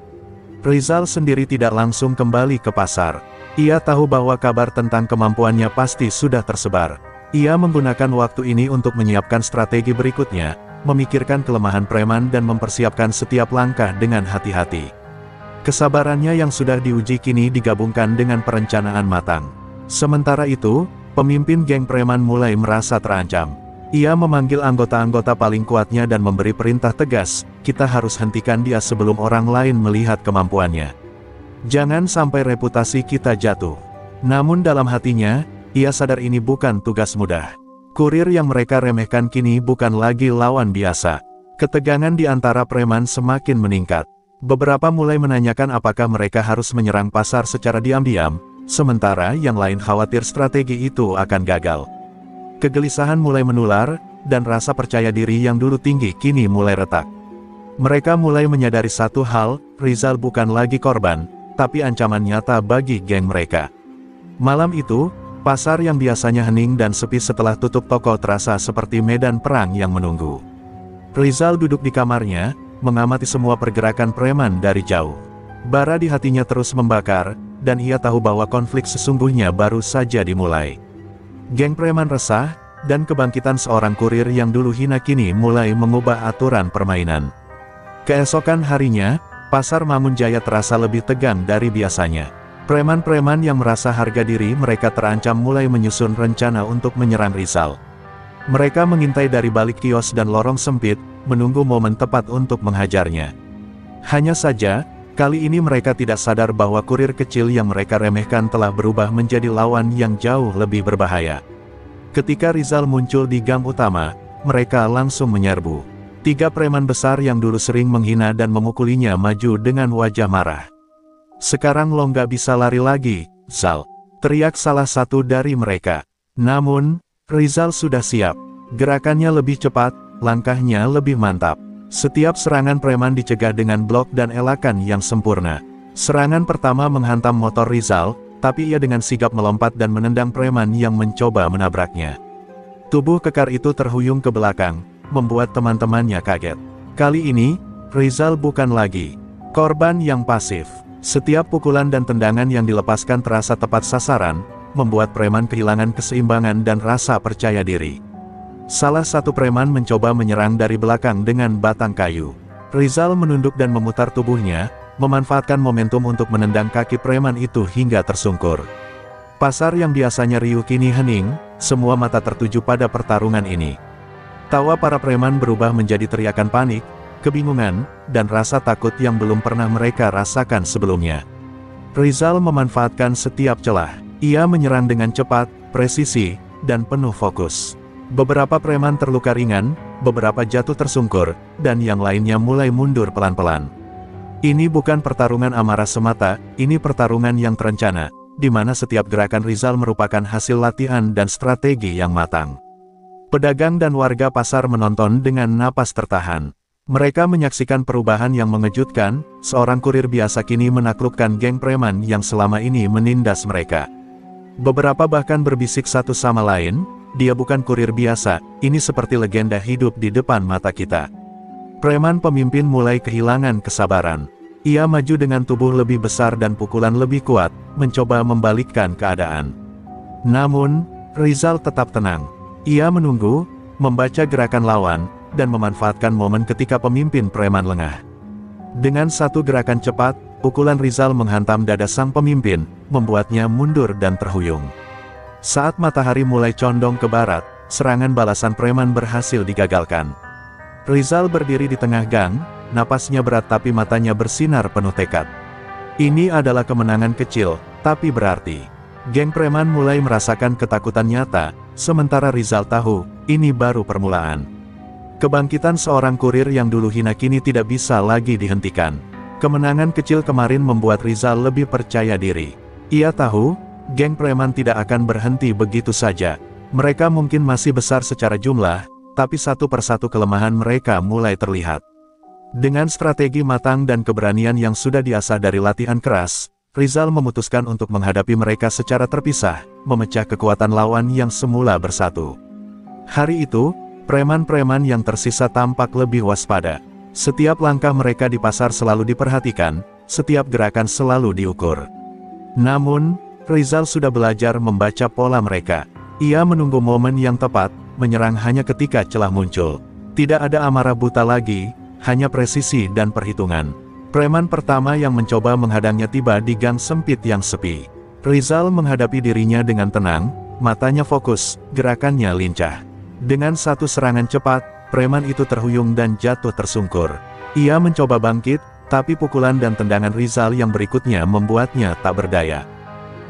Rizal sendiri tidak langsung kembali ke pasar. Ia tahu bahwa kabar tentang kemampuannya pasti sudah tersebar. Ia menggunakan waktu ini untuk menyiapkan strategi berikutnya, memikirkan kelemahan preman dan mempersiapkan setiap langkah dengan hati-hati. Kesabarannya yang sudah diuji kini digabungkan dengan perencanaan matang. Sementara itu, pemimpin geng preman mulai merasa terancam. Ia memanggil anggota-anggota paling kuatnya dan memberi perintah tegas, "Kita harus hentikan dia sebelum orang lain melihat kemampuannya. Jangan sampai reputasi kita jatuh." Namun dalam hatinya, ia sadar ini bukan tugas mudah. Kurir yang mereka remehkan kini bukan lagi lawan biasa. Ketegangan di antara preman semakin meningkat. Beberapa mulai menanyakan apakah mereka harus menyerang pasar secara diam-diam, sementara yang lain khawatir strategi itu akan gagal. Kegelisahan mulai menular, dan rasa percaya diri yang dulu tinggi kini mulai retak. Mereka mulai menyadari satu hal, Rizal bukan lagi korban, tapi ancaman nyata bagi geng mereka. Malam itu, pasar yang biasanya hening dan sepi setelah tutup toko terasa seperti medan perang yang menunggu. Rizal duduk di kamarnya, mengamati semua pergerakan preman dari jauh. Bara di hatinya terus membakar, dan ia tahu bahwa konflik sesungguhnya baru saja dimulai. Geng preman resah, dan kebangkitan seorang kurir yang dulu hina kini mulai mengubah aturan permainan. Keesokan harinya, pasar Mangunjaya terasa lebih tegang dari biasanya. Preman-preman yang merasa harga diri mereka terancam mulai menyusun rencana untuk menyerang Rizal. Mereka mengintai dari balik kios dan lorong sempit, menunggu momen tepat untuk menghajarnya. Hanya saja, kali ini mereka tidak sadar bahwa kurir kecil yang mereka remehkan telah berubah menjadi lawan yang jauh lebih berbahaya. Ketika Rizal muncul di gang utama, mereka langsung menyerbu. 3 preman besar yang dulu sering menghina dan memukulinya maju dengan wajah marah. "Sekarang lo nggak bisa lari lagi, Zal," teriak salah satu dari mereka. Namun, Rizal sudah siap. Gerakannya lebih cepat, langkahnya lebih mantap. Setiap serangan preman dicegah dengan blok dan elakan yang sempurna. Serangan pertama menghantam motor Rizal, tapi ia dengan sigap melompat dan menendang preman yang mencoba menabraknya. Tubuh kekar itu terhuyung ke belakang, membuat teman-temannya kaget. Kali ini, Rizal bukan lagi korban yang pasif. Setiap pukulan dan tendangan yang dilepaskan terasa tepat sasaran, membuat preman kehilangan keseimbangan dan rasa percaya diri. Salah satu preman mencoba menyerang dari belakang dengan batang kayu. Rizal menunduk dan memutar tubuhnya, memanfaatkan momentum untuk menendang kaki preman itu hingga tersungkur. Pasar yang biasanya riuh kini hening, semua mata tertuju pada pertarungan ini. Tawa para preman berubah menjadi teriakan panik, kebingungan, dan rasa takut yang belum pernah mereka rasakan sebelumnya. Rizal memanfaatkan setiap celah. Ia menyerang dengan cepat, presisi, dan penuh fokus. Beberapa preman terluka ringan, beberapa jatuh tersungkur, dan yang lainnya mulai mundur pelan-pelan. Ini bukan pertarungan amarah semata, ini pertarungan yang terencana, di mana setiap gerakan Rizal merupakan hasil latihan dan strategi yang matang. Pedagang dan warga pasar menonton dengan napas tertahan. Mereka menyaksikan perubahan yang mengejutkan, seorang kurir biasa kini menaklukkan geng preman yang selama ini menindas mereka. Beberapa bahkan berbisik satu sama lain, "Dia bukan kurir biasa, ini seperti legenda hidup di depan mata kita." Preman pemimpin mulai kehilangan kesabaran. Ia maju dengan tubuh lebih besar dan pukulan lebih kuat, mencoba membalikkan keadaan. Namun, Rizal tetap tenang. Ia menunggu, membaca gerakan lawan, dan memanfaatkan momen ketika pemimpin preman lengah. Dengan satu gerakan cepat, pukulan Rizal menghantam dada sang pemimpin, membuatnya mundur dan terhuyung. Saat matahari mulai condong ke barat, serangan balasan preman berhasil digagalkan. Rizal berdiri di tengah gang, napasnya berat tapi matanya bersinar penuh tekad. Ini adalah kemenangan kecil, tapi berarti. Geng preman mulai merasakan ketakutan nyata, sementara Rizal tahu, ini baru permulaan. Kebangkitan seorang kurir yang dulu hina kini tidak bisa lagi dihentikan. Kemenangan kecil kemarin membuat Rizal lebih percaya diri. Ia tahu, geng preman tidak akan berhenti begitu saja. Mereka mungkin masih besar secara jumlah, tapi satu persatu kelemahan mereka mulai terlihat. Dengan strategi matang dan keberanian yang sudah diasah dari latihan keras, Rizal memutuskan untuk menghadapi mereka secara terpisah, memecah kekuatan lawan yang semula bersatu. Hari itu, preman-preman yang tersisa tampak lebih waspada. Setiap langkah mereka di pasar selalu diperhatikan, setiap gerakan selalu diukur. Namun, Rizal sudah belajar membaca pola mereka. Ia menunggu momen yang tepat, menyerang hanya ketika celah muncul. Tidak ada amarah buta lagi, hanya presisi dan perhitungan. Preman pertama yang mencoba menghadangnya tiba di gang sempit yang sepi. Rizal menghadapi dirinya dengan tenang, matanya fokus, gerakannya lincah. Dengan satu serangan cepat, preman itu terhuyung dan jatuh tersungkur. Ia mencoba bangkit, tapi pukulan dan tendangan Rizal yang berikutnya membuatnya tak berdaya.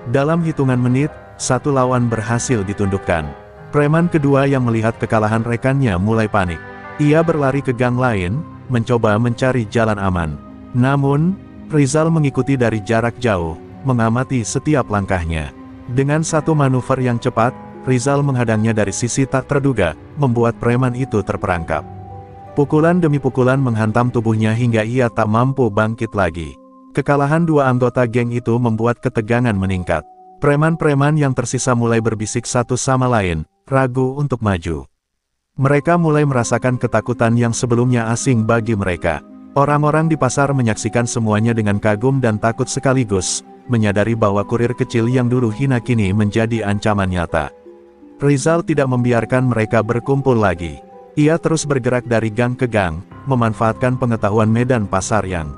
Dalam hitungan menit, satu lawan berhasil ditundukkan. Preman kedua yang melihat kekalahan rekannya mulai panik. Ia berlari ke gang lain, mencoba mencari jalan aman. Namun, Rizal mengikuti dari jarak jauh, mengamati setiap langkahnya. Dengan satu manuver yang cepat, Rizal menghadangnya dari sisi tak terduga, membuat preman itu terperangkap. Pukulan demi pukulan menghantam tubuhnya hingga ia tak mampu bangkit lagi. Kekalahan dua anggota geng itu membuat ketegangan meningkat. Preman-preman yang tersisa mulai berbisik satu sama lain, ragu untuk maju. Mereka mulai merasakan ketakutan yang sebelumnya asing bagi mereka. Orang-orang di pasar menyaksikan semuanya dengan kagum dan takut sekaligus, menyadari bahwa kurir kecil yang dulu hina kini menjadi ancaman nyata. Rizal tidak membiarkan mereka berkumpul lagi. Ia terus bergerak dari gang ke gang, memanfaatkan pengetahuan medan pasar yang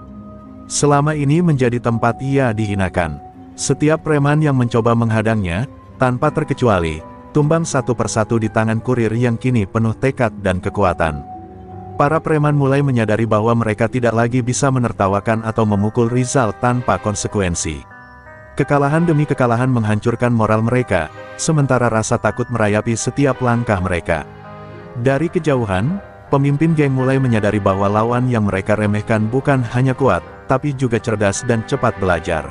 selama ini menjadi tempat ia dihinakan. Setiap preman yang mencoba menghadangnya, tanpa terkecuali, tumbang satu persatu di tangan kurir yang kini penuh tekad dan kekuatan. Para preman mulai menyadari bahwa mereka tidak lagi bisa menertawakan atau memukul Rizal tanpa konsekuensi. Kekalahan demi kekalahan menghancurkan moral mereka, sementara rasa takut merayapi setiap langkah mereka. Dari kejauhan, pemimpin geng mulai menyadari bahwa lawan yang mereka remehkan bukan hanya kuat, tapi juga cerdas dan cepat belajar.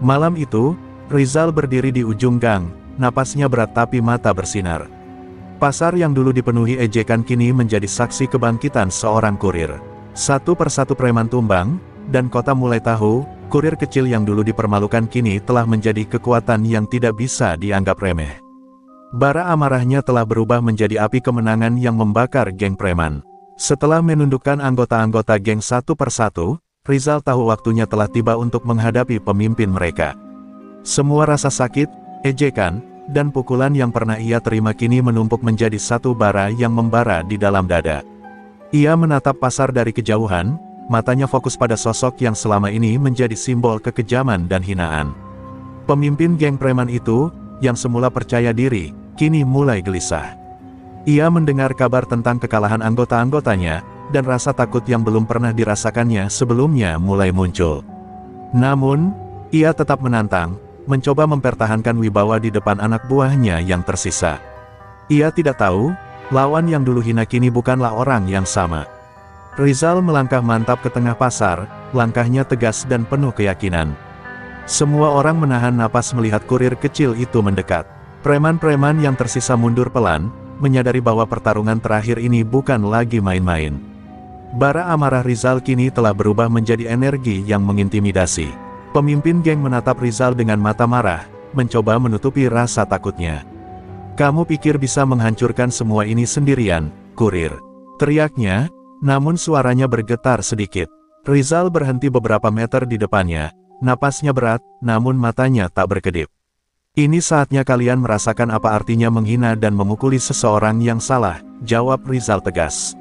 Malam itu, Rizal berdiri di ujung gang, napasnya berat tapi mata bersinar. Pasar yang dulu dipenuhi ejekan kini menjadi saksi kebangkitan seorang kurir. Satu persatu preman tumbang, dan kota mulai tahu, kurir kecil yang dulu dipermalukan kini telah menjadi kekuatan yang tidak bisa dianggap remeh. Bara amarahnya telah berubah menjadi api kemenangan yang membakar geng preman. Setelah menundukkan anggota-anggota geng satu persatu, Rizal tahu waktunya telah tiba untuk menghadapi pemimpin mereka. Semua rasa sakit, ejekan, dan pukulan yang pernah ia terima kini menumpuk menjadi satu bara yang membara di dalam dada. Ia menatap pasar dari kejauhan, matanya fokus pada sosok yang selama ini menjadi simbol kekejaman dan hinaan. Pemimpin geng preman itu, yang semula percaya diri, kini mulai gelisah. Ia mendengar kabar tentang kekalahan anggota-anggotanya, dan rasa takut yang belum pernah dirasakannya sebelumnya mulai muncul. Namun, ia tetap menantang, mencoba mempertahankan wibawa di depan anak buahnya yang tersisa. Ia tidak tahu, lawan yang dulu hina kini bukanlah orang yang sama. Rizal melangkah mantap ke tengah pasar, langkahnya tegas dan penuh keyakinan. Semua orang menahan napas melihat kurir kecil itu mendekat. Preman-preman yang tersisa mundur pelan, menyadari bahwa pertarungan terakhir ini bukan lagi main-main. Bara amarah Rizal kini telah berubah menjadi energi yang mengintimidasi. Pemimpin geng menatap Rizal dengan mata marah, mencoba menutupi rasa takutnya. "Kamu pikir bisa menghancurkan semua ini sendirian, kurir?" teriaknya, namun suaranya bergetar sedikit. Rizal berhenti beberapa meter di depannya, napasnya berat, namun matanya tak berkedip. Ini saatnya kalian merasakan apa artinya menghina dan memukuli seseorang yang salah, jawab Rizal tegas.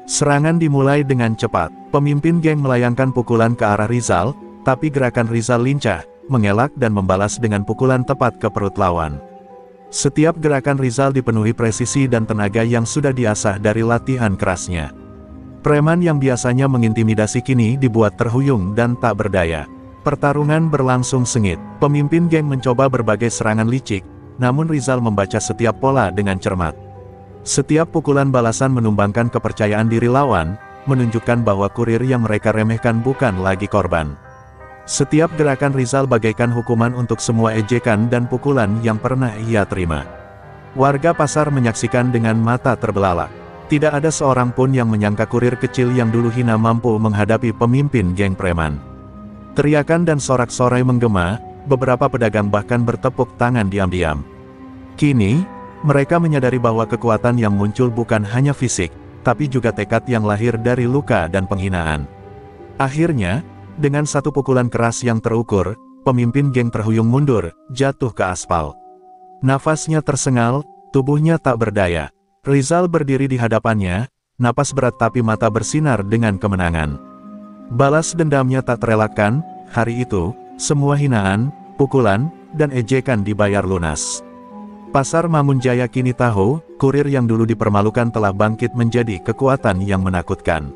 Serangan dimulai dengan cepat, pemimpin geng melayangkan pukulan ke arah Rizal, tapi gerakan Rizal lincah, mengelak dan membalas dengan pukulan tepat ke perut lawan. Setiap gerakan Rizal dipenuhi presisi dan tenaga yang sudah diasah dari latihan kerasnya. Preman yang biasanya mengintimidasi kini dibuat terhuyung dan tak berdaya. Pertarungan berlangsung sengit, pemimpin geng mencoba berbagai serangan licik, namun Rizal membaca setiap pola dengan cermat. Setiap pukulan balasan menumbangkan kepercayaan diri lawan, menunjukkan bahwa kurir yang mereka remehkan bukan lagi korban. Setiap gerakan Rizal bagaikan hukuman untuk semua ejekan dan pukulan yang pernah ia terima. Warga pasar menyaksikan dengan mata terbelalak. Tidak ada seorang pun yang menyangka kurir kecil yang dulu hina mampu menghadapi pemimpin geng preman. Teriakan dan sorak-sorai menggema, beberapa pedagang bahkan bertepuk tangan diam-diam. Kini, mereka menyadari bahwa kekuatan yang muncul bukan hanya fisik, tapi juga tekad yang lahir dari luka dan penghinaan. Akhirnya, dengan satu pukulan keras yang terukur, pemimpin geng terhuyung mundur, jatuh ke aspal. Nafasnya tersengal, tubuhnya tak berdaya. Rizal berdiri di hadapannya, napas berat tapi mata bersinar dengan kemenangan. Balas dendamnya tak terelakkan, hari itu, semua hinaan, pukulan, dan ejekan dibayar lunas. Pasar Mangunjaya kini tahu, kurir yang dulu dipermalukan telah bangkit menjadi kekuatan yang menakutkan.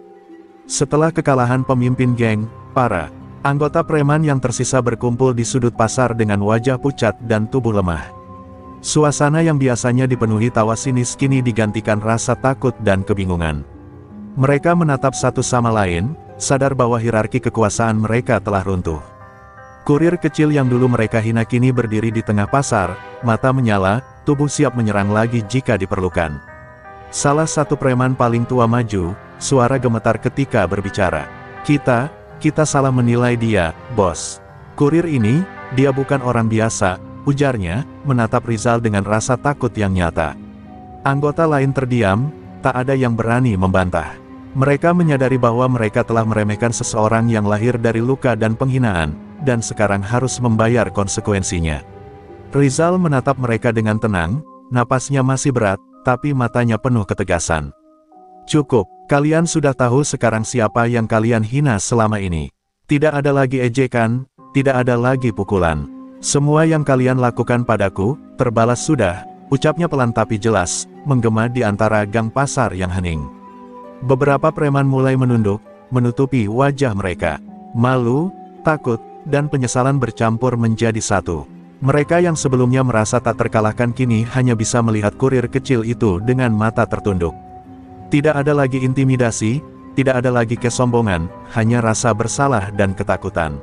Setelah kekalahan pemimpin geng, para anggota preman yang tersisa berkumpul di sudut pasar dengan wajah pucat dan tubuh lemah. Suasana yang biasanya dipenuhi tawa sinis kini digantikan rasa takut dan kebingungan. Mereka menatap satu sama lain, sadar bahwa hierarki kekuasaan mereka telah runtuh. Kurir kecil yang dulu mereka hina kini berdiri di tengah pasar, mata menyala, tubuh siap menyerang lagi jika diperlukan. Salah satu preman paling tua maju, suara gemetar ketika berbicara. Kita salah menilai dia, bos. Kurir ini, dia bukan orang biasa, ujarnya, menatap Rizal dengan rasa takut yang nyata. Anggota lain terdiam, tak ada yang berani membantah. Mereka menyadari bahwa mereka telah meremehkan seseorang yang lahir dari luka dan penghinaan, dan sekarang harus membayar konsekuensinya. Rizal menatap mereka dengan tenang, napasnya masih berat, tapi matanya penuh ketegasan. Cukup, kalian sudah tahu sekarang siapa yang kalian hina selama ini. Tidak ada lagi ejekan, tidak ada lagi pukulan. Semua yang kalian lakukan padaku, terbalas sudah, ucapnya pelan tapi jelas, menggema di antara gang pasar yang hening. Beberapa preman mulai menunduk, menutupi wajah mereka. Malu, takut, dan penyesalan bercampur menjadi satu. Mereka yang sebelumnya merasa tak terkalahkan kini hanya bisa melihat kurir kecil itu dengan mata tertunduk. Tidak ada lagi intimidasi, tidak ada lagi kesombongan, hanya rasa bersalah dan ketakutan.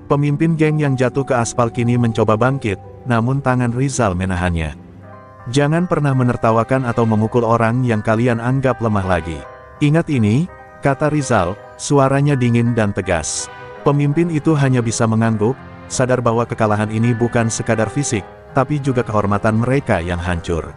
Pemimpin geng yang jatuh ke aspal kini mencoba bangkit, namun tangan Rizal menahannya. Jangan pernah menertawakan atau memukul orang yang kalian anggap lemah lagi. Ingat ini, kata Rizal, suaranya dingin dan tegas. Pemimpin itu hanya bisa mengangguk, sadar bahwa kekalahan ini bukan sekadar fisik, tapi juga kehormatan mereka yang hancur.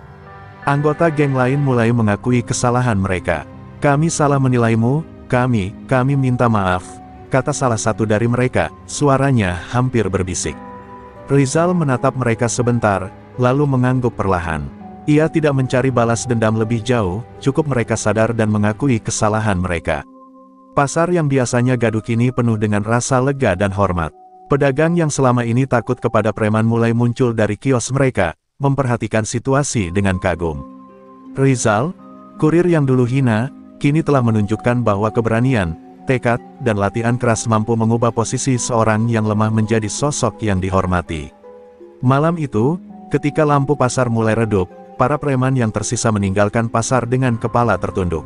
Anggota geng lain mulai mengakui kesalahan mereka. Kami salah menilaimu, kami minta maaf, kata salah satu dari mereka, suaranya hampir berbisik. Rizal menatap mereka sebentar, lalu mengangguk perlahan. Ia tidak mencari balas dendam lebih jauh, cukup mereka sadar dan mengakui kesalahan mereka. Pasar yang biasanya gaduh kini penuh dengan rasa lega dan hormat. Pedagang yang selama ini takut kepada preman mulai muncul dari kios mereka, memperhatikan situasi dengan kagum. Rizal, kurir yang dulu hina, kini telah menunjukkan bahwa keberanian, tekad, dan latihan keras mampu mengubah posisi seorang yang lemah menjadi sosok yang dihormati. Malam itu, ketika lampu pasar mulai redup, para preman yang tersisa meninggalkan pasar dengan kepala tertunduk.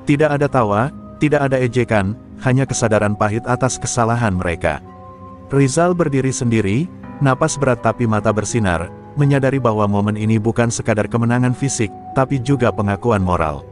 Tidak ada tawa, tidak ada ejekan, hanya kesadaran pahit atas kesalahan mereka. Rizal berdiri sendiri, napas berat tapi mata bersinar, menyadari bahwa momen ini bukan sekadar kemenangan fisik, tapi juga pengakuan moral.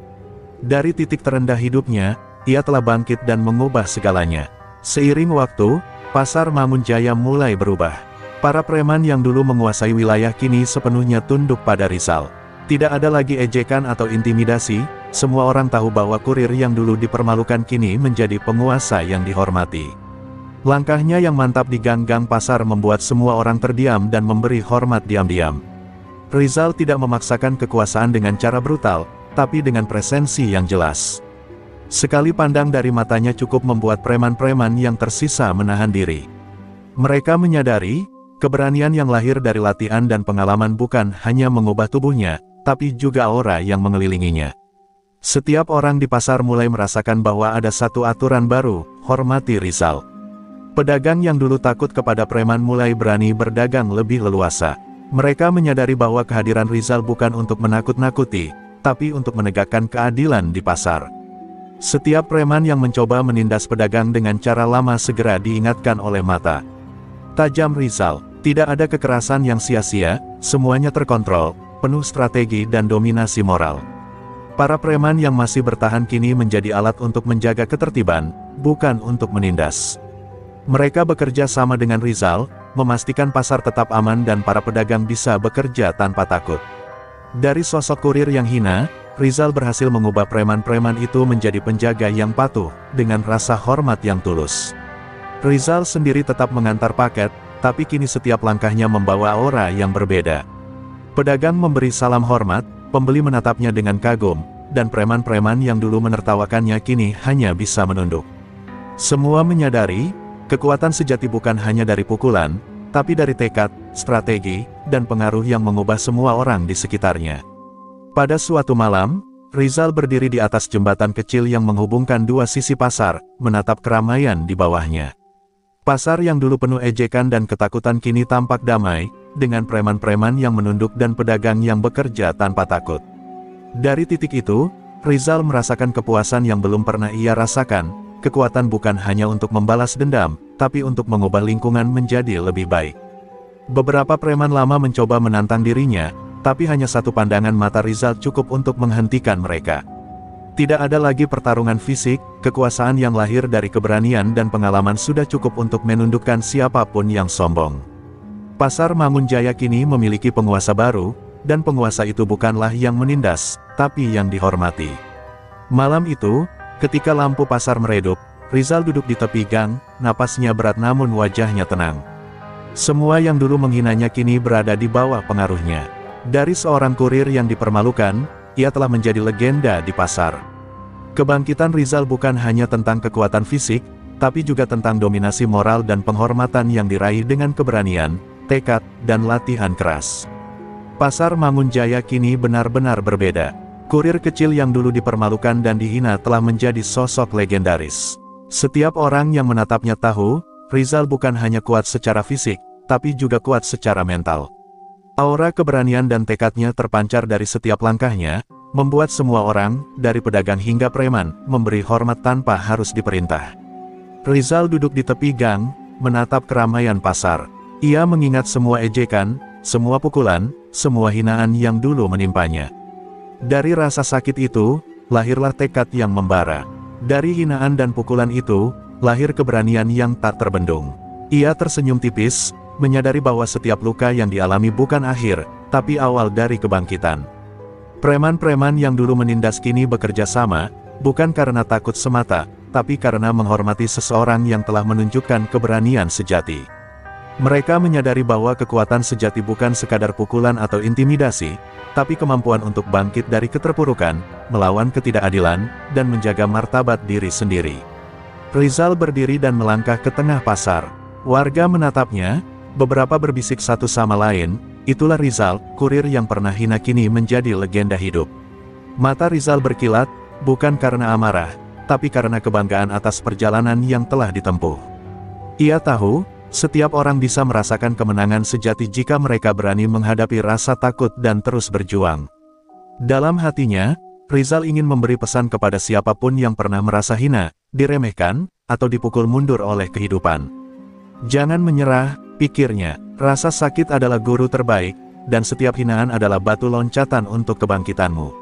Dari titik terendah hidupnya, ia telah bangkit dan mengubah segalanya. Seiring waktu, pasar Mangunjaya mulai berubah. Para preman yang dulu menguasai wilayah kini sepenuhnya tunduk pada Rizal. Tidak ada lagi ejekan atau intimidasi, semua orang tahu bahwa kurir yang dulu dipermalukan kini menjadi penguasa yang dihormati. Langkahnya yang mantap di gang-gang pasar membuat semua orang terdiam dan memberi hormat diam-diam. Rizal tidak memaksakan kekuasaan dengan cara brutal, tapi dengan presensi yang jelas. Sekali pandang dari matanya cukup membuat preman-preman yang tersisa menahan diri. Mereka menyadari, keberanian yang lahir dari latihan dan pengalaman bukan hanya mengubah tubuhnya, tapi juga aura yang mengelilinginya. Setiap orang di pasar mulai merasakan bahwa ada satu aturan baru, hormati Rizal. Pedagang yang dulu takut kepada preman mulai berani berdagang lebih leluasa. Mereka menyadari bahwa kehadiran Rizal bukan untuk menakut-nakuti, tapi untuk menegakkan keadilan di pasar. Setiap preman yang mencoba menindas pedagang dengan cara lama segera diingatkan oleh mata tajam Rizal. Tidak ada kekerasan yang sia-sia, semuanya terkontrol, penuh strategi dan dominasi moral. Para preman yang masih bertahan kini menjadi alat untuk menjaga ketertiban, bukan untuk menindas. Mereka bekerja sama dengan Rizal, memastikan pasar tetap aman dan para pedagang bisa bekerja tanpa takut. Dari sosok kurir yang hina, Rizal berhasil mengubah preman-preman itu menjadi penjaga yang patuh, dengan rasa hormat yang tulus. Rizal sendiri tetap mengantar paket, tapi kini setiap langkahnya membawa aura yang berbeda. Pedagang memberi salam hormat, pembeli menatapnya dengan kagum, dan preman-preman yang dulu menertawakannya kini hanya bisa menunduk. Semua menyadari, kekuatan sejati bukan hanya dari pukulan, tapi dari tekad, strategi, dan pengaruh yang mengubah semua orang di sekitarnya. Pada suatu malam, Rizal berdiri di atas jembatan kecil yang menghubungkan dua sisi pasar, menatap keramaian di bawahnya. Pasar yang dulu penuh ejekan dan ketakutan kini tampak damai, dengan preman-preman yang menunduk dan pedagang yang bekerja tanpa takut. Dari titik itu, Rizal merasakan kepuasan yang belum pernah ia rasakan. Kekuatan bukan hanya untuk membalas dendam, tapi untuk mengubah lingkungan menjadi lebih baik. Beberapa preman lama mencoba menantang dirinya, tapi hanya satu pandangan mata Rizal cukup untuk menghentikan mereka. Tidak ada lagi pertarungan fisik, kekuasaan yang lahir dari keberanian dan pengalaman sudah cukup untuk menundukkan siapapun yang sombong. Pasar Mangunjaya kini memiliki penguasa baru, dan penguasa itu bukanlah yang menindas, tapi yang dihormati. Malam itu, ketika lampu pasar meredup, Rizal duduk di tepi gang, napasnya berat namun wajahnya tenang. Semua yang dulu menghinanya kini berada di bawah pengaruhnya. Dari seorang kurir yang dipermalukan, ia telah menjadi legenda di pasar. Kebangkitan Rizal bukan hanya tentang kekuatan fisik, tapi juga tentang dominasi moral dan penghormatan yang diraih dengan keberanian, tekad, dan latihan keras. Pasar Mangunjaya kini benar-benar berbeda. Kurir kecil yang dulu dipermalukan dan dihina telah menjadi sosok legendaris. Setiap orang yang menatapnya tahu, Rizal bukan hanya kuat secara fisik, tapi juga kuat secara mental. Aura keberanian dan tekadnya terpancar dari setiap langkahnya, membuat semua orang, dari pedagang hingga preman, memberi hormat tanpa harus diperintah. Rizal duduk di tepi gang, menatap keramaian pasar. Ia mengingat semua ejekan, semua pukulan, semua hinaan yang dulu menimpanya. Dari rasa sakit itu, lahirlah tekad yang membara. Dari hinaan dan pukulan itu, lahir keberanian yang tak terbendung. Ia tersenyum tipis, menyadari bahwa setiap luka yang dialami bukan akhir, tapi awal dari kebangkitan. Preman-preman yang dulu menindas kini bekerja sama, bukan karena takut semata, tapi karena menghormati seseorang yang telah menunjukkan keberanian sejati. Mereka menyadari bahwa kekuatan sejati bukan sekadar pukulan atau intimidasi, tapi kemampuan untuk bangkit dari keterpurukan, melawan ketidakadilan, dan menjaga martabat diri sendiri. Rizal berdiri dan melangkah ke tengah pasar. Warga menatapnya, beberapa berbisik satu sama lain, itulah Rizal, kurir yang pernah hina kini menjadi legenda hidup. Mata Rizal berkilat, bukan karena amarah, tapi karena kebanggaan atas perjalanan yang telah ditempuh. Ia tahu, setiap orang bisa merasakan kemenangan sejati jika mereka berani menghadapi rasa takut dan terus berjuang. Dalam hatinya, Rizal ingin memberi pesan kepada siapapun yang pernah merasa hina, diremehkan, atau dipukul mundur oleh kehidupan. Jangan menyerah, pikirnya, rasa sakit adalah guru terbaik, dan setiap hinaan adalah batu loncatan untuk kebangkitanmu.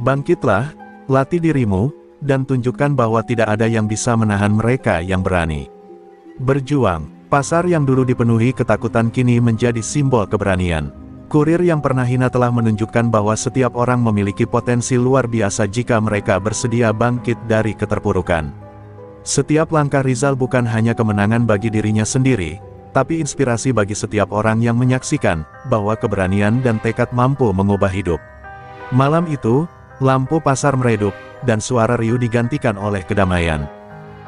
Bangkitlah, latih dirimu, dan tunjukkan bahwa tidak ada yang bisa menahan mereka yang berani. Berjuang. Pasar yang dulu dipenuhi ketakutan kini menjadi simbol keberanian. Kurir yang pernah hina telah menunjukkan bahwa setiap orang memiliki potensi luar biasa jika mereka bersedia bangkit dari keterpurukan. Setiap langkah Rizal bukan hanya kemenangan bagi dirinya sendiri, tapi inspirasi bagi setiap orang yang menyaksikan bahwa keberanian dan tekad mampu mengubah hidup. Malam itu, lampu pasar meredup, dan suara riuh digantikan oleh kedamaian.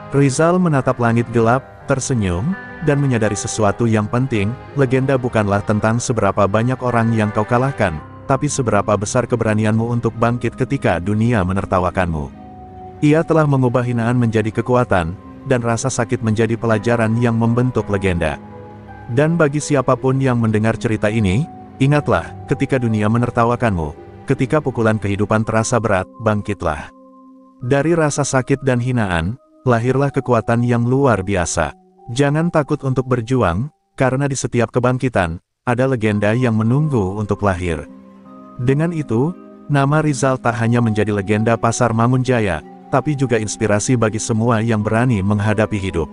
Rizal menatap langit gelap, tersenyum, dan menyadari sesuatu yang penting, legenda bukanlah tentang seberapa banyak orang yang kau kalahkan, tapi seberapa besar keberanianmu untuk bangkit ketika dunia menertawakanmu. Ia telah mengubah hinaan menjadi kekuatan, dan rasa sakit menjadi pelajaran yang membentuk legenda. Dan bagi siapapun yang mendengar cerita ini, ingatlah, ketika dunia menertawakanmu, ketika pukulan kehidupan terasa berat, bangkitlah. Dari rasa sakit dan hinaan, lahirlah kekuatan yang luar biasa. Jangan takut untuk berjuang, karena di setiap kebangkitan, ada legenda yang menunggu untuk lahir. Dengan itu, nama Rizal tak hanya menjadi legenda pasar Mangunjaya, tapi juga inspirasi bagi semua yang berani menghadapi hidup.